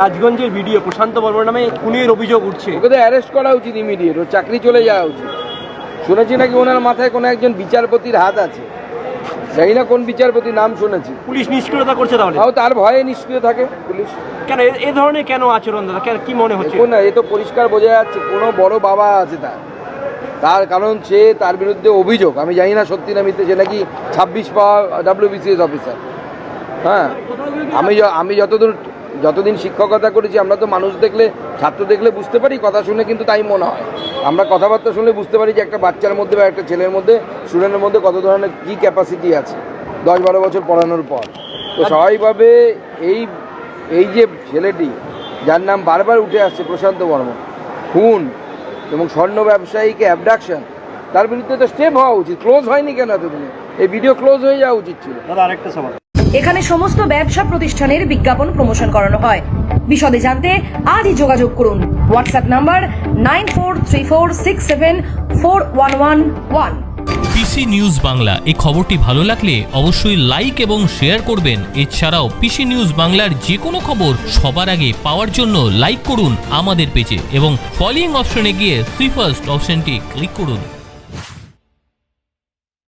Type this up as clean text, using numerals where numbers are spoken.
রাজগঞ্জের video প্রশান্ত বর্মন নামে খুনের অভিযোগ উঠছে। ওকে তো অ্যারেস্ট করা উচিত ইমিডিয়েট, ওর চাকরি চলে যাওয়া উচিত। শুনেছি নাকি ওনার মাথায় কোনো একজন বিচারপতির হাত আছে, জানি না কোন বিচারপতি, নাম শুনেছি। পুলিশ নিষ্ক্রিয়তা করছে তাহলে? তার ভয়ে নিষ্ক্রিয় থাকে পুলিশ। কেন এ ধরনের কেন আচরণ দাদা, কেন কি মনে হচ্ছে? না, এ তো পরিষ্কার বোঝা যাচ্ছে কোনো বড় বাবা আছে তার কারণ সে তার বিরুদ্ধে অভিযোগ, আমি জানি না সত্যি না মিথ্যে, সে নাকি 26 পাওয়া WBCS অফিসার। হ্যাঁ, আমি যতদিন শিক্ষকতা করেছি, আমরা তো মানুষ দেখলে, ছাত্র দেখলে বুঝতে পারি, কথা শুনে কিন্তু তাই মনে হয়। আমরা কথাবার্তা শুনলে বুঝতে পারি যে একটা বাচ্চার মধ্যে বা একটা ছেলের মধ্যে, স্টুডেন্টের মধ্যে কত ধরনের কী ক্যাপাসিটি আছে 10-12 বছর পড়ানোর পর। তো স্বাভাবিকভাবে এই যে ছেলেটি, যার নাম বারবার উঠে আসছে প্রশান্ত বর্মন, খুন এবং স্বর্ণ ব্যবসায়ীকে অ্যাবডাকশন, তার বিরুদ্ধে তো স্টেপ হওয়া উচিত। ক্লোজ হয়নি কেন এতদিনে? এই ভিডিও ক্লোজ হয়ে যাওয়া উচিত ছিল। দাদা আরেকটা সওয়াল, এখানে সমস্ত ব্যবসা প্রতিষ্ঠানের বিজ্ঞাপন প্রমোশন করানো হয়। বিশদে জানতে আজই যোগাযোগ করুন। WhatsApp number 9434674111। PC news Bangla, এই খবরটি ভালো লাগলে অবশ্যই লাইক এবং শেয়ার করবেন। এছাড়াও পিসি নিউজ বাংলার যে কোনো খবর সবার আগে পাওয়ার জন্য লাইক করুন আমাদের পেজে এবং ফলোইং অপশনে গিয়ে সি ফার্স্ট অপশনটি ক্লিক করুন।